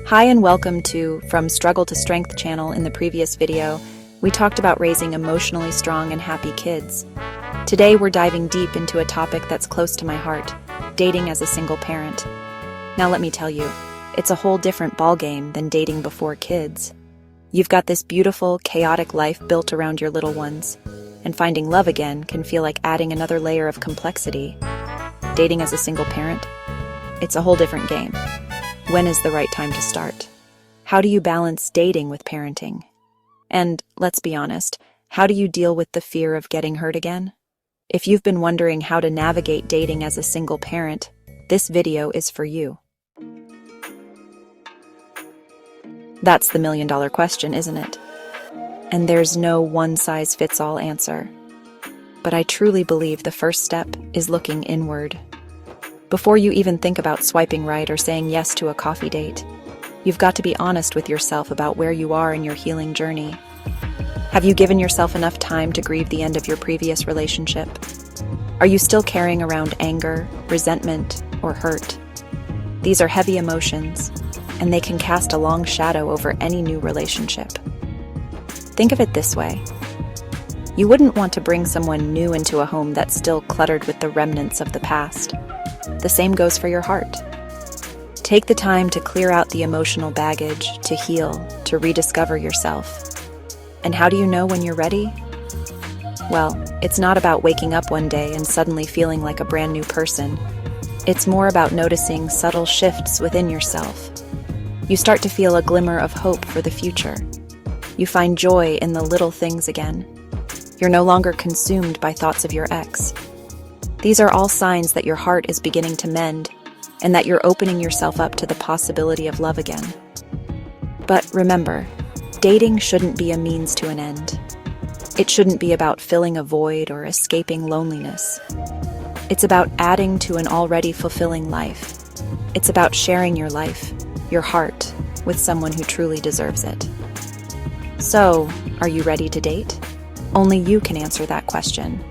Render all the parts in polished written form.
Hi and welcome to From Struggle to Strength channel. In the previous video, we talked about raising emotionally strong and happy kids. Today we're diving deep into a topic that's close to my heart, dating as a single parent. Now let me tell you, it's a whole different ballgame than dating before kids. You've got this beautiful, chaotic life built around your little ones, and finding love again can feel like adding another layer of complexity. Dating as a single parent? It's a whole different game. When is the right time to start? How do you balance dating with parenting? And, let's be honest, how do you deal with the fear of getting hurt again? If you've been wondering how to navigate dating as a single parent, this video is for you. That's the million-dollar question, isn't it? And there's no one-size-fits-all answer. But I truly believe the first step is looking inward. Before you even think about swiping right or saying yes to a coffee date, you've got to be honest with yourself about where you are in your healing journey. Have you given yourself enough time to grieve the end of your previous relationship? Are you still carrying around anger, resentment, or hurt? These are heavy emotions, and they can cast a long shadow over any new relationship. Think of it this way. You wouldn't want to bring someone new into a home that's still cluttered with the remnants of the past. The same goes for your heart. Take the time to clear out the emotional baggage, to heal, to rediscover yourself. And how do you know when you're ready? Well, it's not about waking up one day and suddenly feeling like a brand new person. It's more about noticing subtle shifts within yourself. You start to feel a glimmer of hope for the future. You find joy in the little things again. You're no longer consumed by thoughts of your ex. These are all signs that your heart is beginning to mend and that you're opening yourself up to the possibility of love again. But remember, dating shouldn't be a means to an end. It shouldn't be about filling a void or escaping loneliness. It's about adding to an already fulfilling life. It's about sharing your life, your heart, with someone who truly deserves it. So, are you ready to date? Only you can answer that question.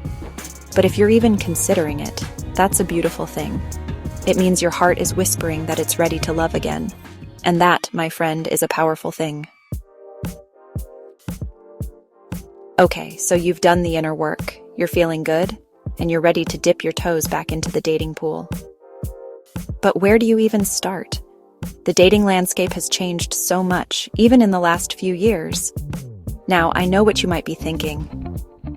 But if you're even considering it, that's a beautiful thing. It means your heart is whispering that it's ready to love again. And that, my friend, is a powerful thing. Okay, so you've done the inner work, you're feeling good, and you're ready to dip your toes back into the dating pool. But where do you even start? The dating landscape has changed so much, even in the last few years. Now, I know what you might be thinking.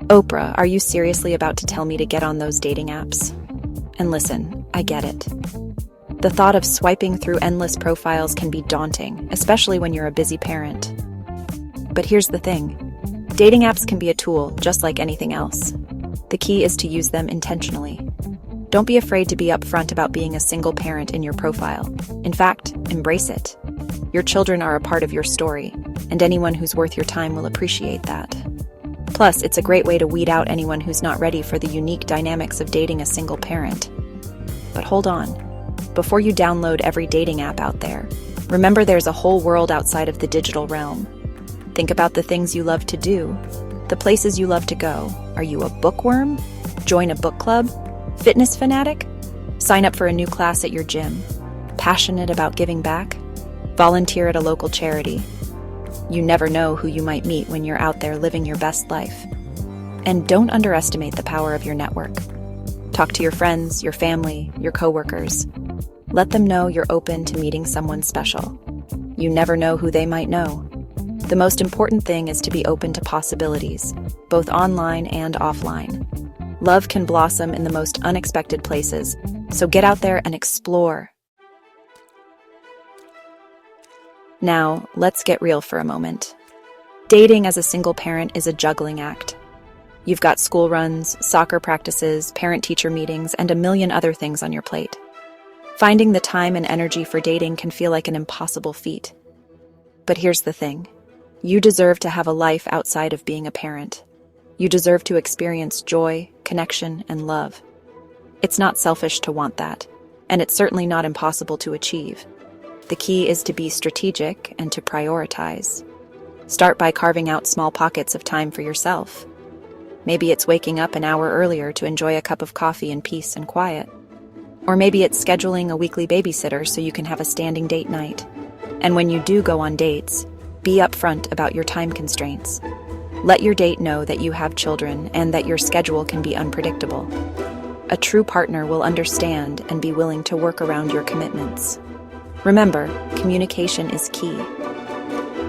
Oprah, are you seriously about to tell me to get on those dating apps? And listen, I get it. The thought of swiping through endless profiles can be daunting, especially when you're a busy parent. But here's the thing. Dating apps can be a tool, just like anything else. The key is to use them intentionally. Don't be afraid to be upfront about being a single parent in your profile. In fact, embrace it. Your children are a part of your story, and anyone who's worth your time will appreciate that. Plus, it's a great way to weed out anyone who's not ready for the unique dynamics of dating a single parent. But hold on. Before you download every dating app out there, remember there's a whole world outside of the digital realm. Think about the things you love to do, the places you love to go. Are you a bookworm? Join a book club? Fitness fanatic? Sign up for a new class at your gym? Passionate about giving back? Volunteer at a local charity? You never know who you might meet when you're out there living your best life. And don't underestimate the power of your network. Talk to your friends, your family, your coworkers. Let them know you're open to meeting someone special. You never know who they might know. The most important thing is to be open to possibilities, both online and offline. Love can blossom in the most unexpected places, so get out there and explore. Now, let's get real for a moment. Dating as a single parent is a juggling act. You've got school runs, soccer practices, parent-teacher meetings, and a million other things on your plate. Finding the time and energy for dating can feel like an impossible feat. But here's the thing. You deserve to have a life outside of being a parent. You deserve to experience joy, connection, and love. It's not selfish to want that, and it's certainly not impossible to achieve. The key is to be strategic and to prioritize. Start by carving out small pockets of time for yourself. Maybe it's waking up an hour earlier to enjoy a cup of coffee in peace and quiet. Or maybe it's scheduling a weekly babysitter so you can have a standing date night. And when you do go on dates, be upfront about your time constraints. Let your date know that you have children and that your schedule can be unpredictable. A true partner will understand and be willing to work around your commitments. Remember, communication is key.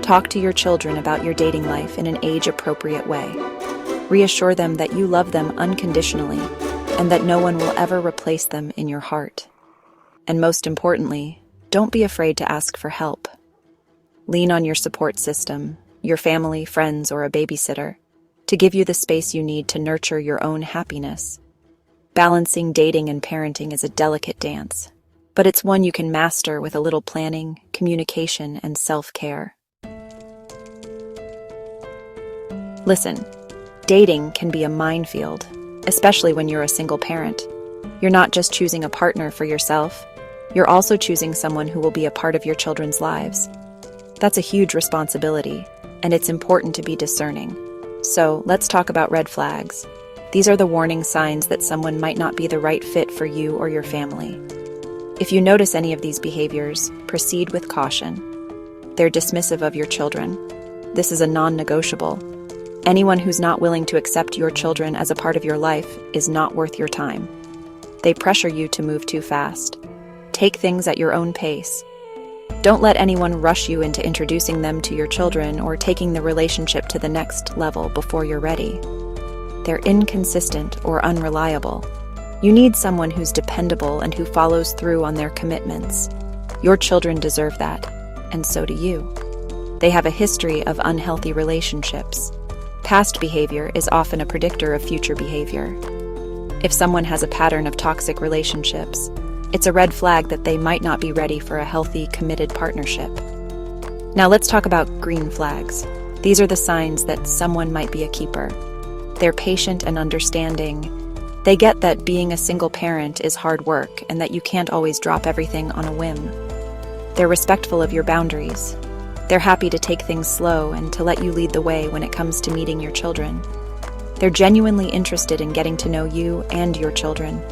Talk to your children about your dating life in an age-appropriate way. Reassure them that you love them unconditionally and that no one will ever replace them in your heart. And most importantly, don't be afraid to ask for help. Lean on your support system, your family, friends, or a babysitter, to give you the space you need to nurture your own happiness. Balancing dating and parenting is a delicate dance, but it's one you can master with a little planning, communication, and self-care. Listen, dating can be a minefield, especially when you're a single parent. You're not just choosing a partner for yourself, you're also choosing someone who will be a part of your children's lives. That's a huge responsibility, and it's important to be discerning. So, let's talk about red flags. These are the warning signs that someone might not be the right fit for you or your family. If you notice any of these behaviors, proceed with caution. They're dismissive of your children. This is a non-negotiable. Anyone who's not willing to accept your children as a part of your life is not worth your time. They pressure you to move too fast. Take things at your own pace. Don't let anyone rush you into introducing them to your children or taking the relationship to the next level before you're ready. They're inconsistent or unreliable. You need someone who's dependable and who follows through on their commitments. Your children deserve that, and so do you. They have a history of unhealthy relationships. Past behavior is often a predictor of future behavior. If someone has a pattern of toxic relationships, it's a red flag that they might not be ready for a healthy, committed partnership. Now let's talk about green flags. These are the signs that someone might be a keeper. They're patient and understanding. They get that being a single parent is hard work and that you can't always drop everything on a whim. They're respectful of your boundaries. They're happy to take things slow and to let you lead the way when it comes to meeting your children. They're genuinely interested in getting to know you and your children.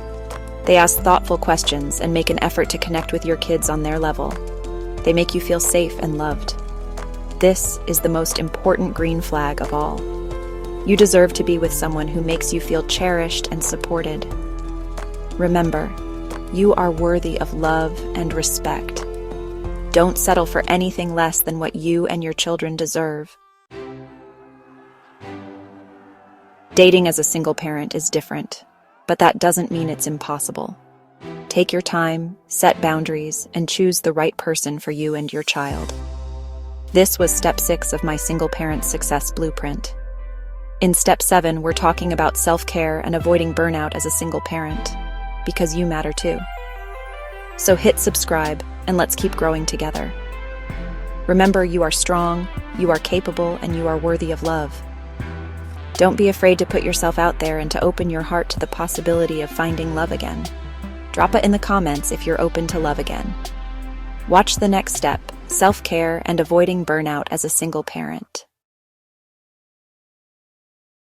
They ask thoughtful questions and make an effort to connect with your kids on their level. They make you feel safe and loved. This is the most important green flag of all. You deserve to be with someone who makes you feel cherished and supported. Remember, you are worthy of love and respect. Don't settle for anything less than what you and your children deserve. Dating as a single parent is different, but that doesn't mean it's impossible. Take your time, set boundaries, and choose the right person for you and your child. This was step 6 of my single parent success blueprint. In step 7, we're talking about self-care and avoiding burnout as a single parent, because you matter too. So hit subscribe, and let's keep growing together. Remember, you are strong, you are capable, and you are worthy of love. Don't be afraid to put yourself out there and to open your heart to the possibility of finding love again. Drop it in the comments if you're open to love again. Watch the next step, self-care and avoiding burnout as a single parent.